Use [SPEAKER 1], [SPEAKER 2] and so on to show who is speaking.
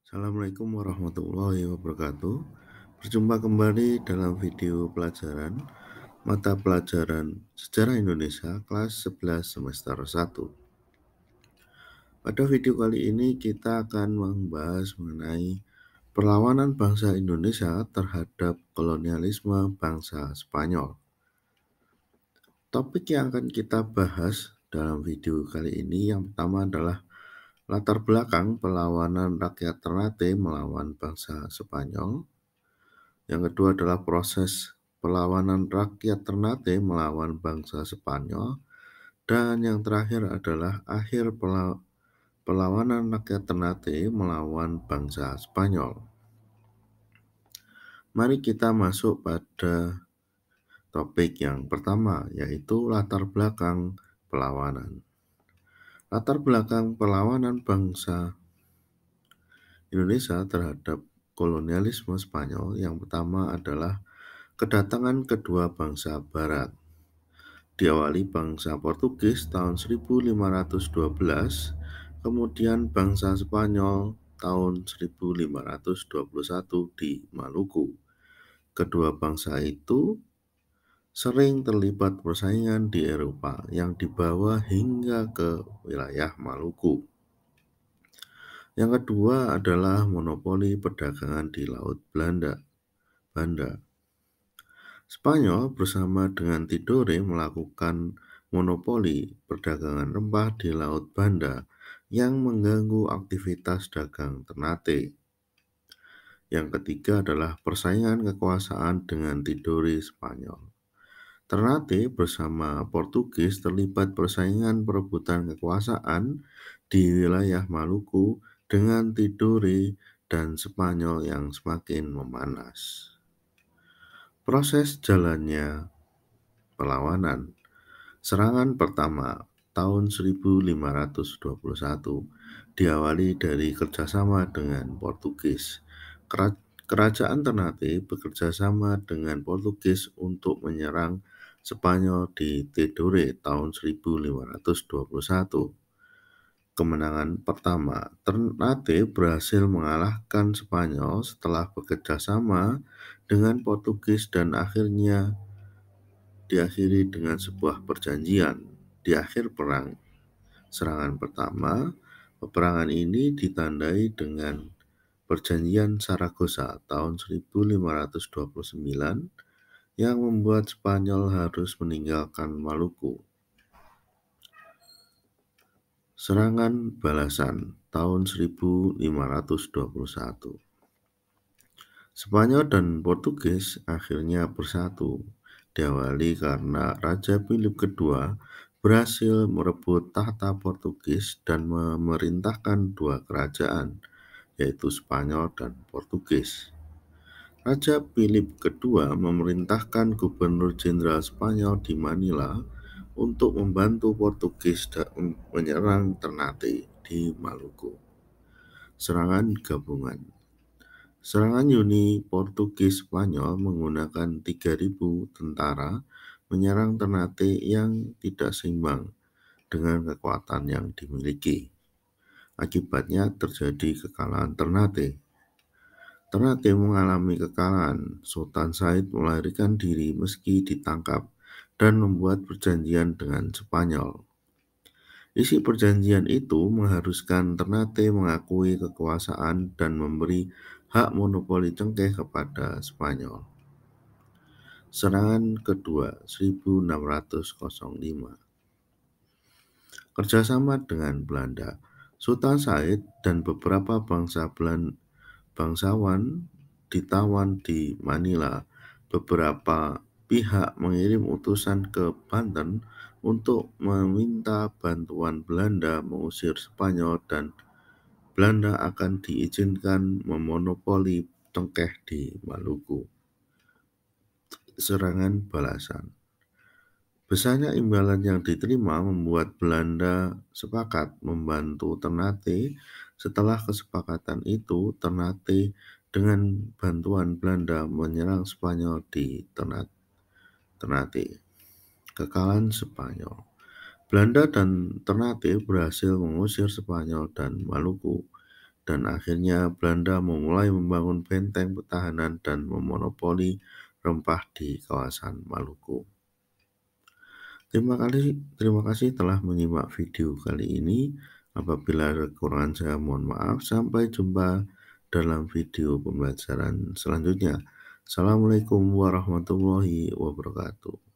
[SPEAKER 1] Assalamualaikum warahmatullahi wabarakatuh. Berjumpa kembali dalam video pelajaran mata pelajaran Sejarah Indonesia kelas 11 semester 1. Pada video kali ini kita akan membahas mengenai perlawanan bangsa Indonesia terhadap kolonialisme bangsa Spanyol. Topik yang akan kita bahas dalam video kali ini yang pertama adalah latar belakang perlawanan rakyat Ternate melawan bangsa Spanyol. Yang kedua adalah proses perlawanan rakyat Ternate melawan bangsa Spanyol. Dan yang terakhir adalah akhir perlawanan rakyat Ternate melawan bangsa Spanyol. Mari kita masuk pada topik yang pertama, yaitu latar belakang perlawanan. Latar belakang perlawanan bangsa Indonesia terhadap kolonialisme Spanyol yang pertama adalah kedatangan kedua bangsa Barat. Diawali bangsa Portugis tahun 1512, kemudian bangsa Spanyol tahun 1521 di Maluku. Kedua bangsa itu sering terlibat persaingan di Eropa yang dibawa hingga ke wilayah Maluku. Yang kedua adalah monopoli perdagangan di Laut Banda. Spanyol bersama dengan Tidore melakukan monopoli perdagangan rempah di Laut Banda yang mengganggu aktivitas dagang Ternate. Yang ketiga adalah persaingan kekuasaan dengan Tidore Spanyol. Ternate bersama Portugis terlibat persaingan perebutan kekuasaan di wilayah Maluku dengan Tidore dan Spanyol yang semakin memanas. Proses jalannya perlawanan. Serangan pertama tahun 1521 diawali dari kerjasama dengan Portugis. Kerajaan Ternate bekerjasama dengan Portugis untuk menyerang Spanyol di Tidore tahun 1521. Kemenangan pertama, Ternate berhasil mengalahkan Spanyol setelah bekerjasama dengan Portugis dan akhirnya diakhiri dengan sebuah perjanjian. Di akhir perang serangan pertama, peperangan ini ditandai dengan Perjanjian Saragossa tahun 1529 yang membuat Spanyol harus meninggalkan Maluku. Serangan balasan tahun 1521. Spanyol dan Portugis akhirnya bersatu, diawali karena Raja Philip II berhasil merebut tahta Portugis dan memerintahkan dua kerajaan, yaitu Spanyol dan Portugis. Raja Philip II memerintahkan Gubernur Jenderal Spanyol di Manila untuk membantu Portugis menyerang Ternate di Maluku. Serangan gabungan. Serangan Yuni Portugis Spanyol menggunakan 3.000 tentara menyerang Ternate yang tidak seimbang dengan kekuatan yang dimiliki. Akibatnya terjadi kekalahan Ternate. Ternate mengalami kekalahan. Sultan Said melarikan diri meski ditangkap dan membuat perjanjian dengan Spanyol. Isi perjanjian itu mengharuskan Ternate mengakui kekuasaan dan memberi hak monopoli cengkeh kepada Spanyol. Serangan kedua 1605. Kerjasama dengan Belanda. Sultan Said dan beberapa bangsawan ditawan di Manila. Beberapa pihak mengirim utusan ke Banten untuk meminta bantuan Belanda mengusir Spanyol dan Belanda akan diizinkan memonopoli cengkeh di Maluku. Serangan balasan. Besarnya imbalan yang diterima membuat Belanda sepakat membantu Ternate. Setelah kesepakatan itu, Ternate dengan bantuan Belanda menyerang Spanyol di Ternate. Kekalahan Spanyol. Belanda dan Ternate berhasil mengusir Spanyol dan Maluku dan akhirnya Belanda memulai membangun benteng pertahanan dan memonopoli rempah di kawasan Maluku. Terima kasih telah menyimak video kali ini. Apabila ada kekurangan saya mohon maaf. Sampai jumpa dalam video pembelajaran selanjutnya. Assalamualaikum warahmatullahi wabarakatuh.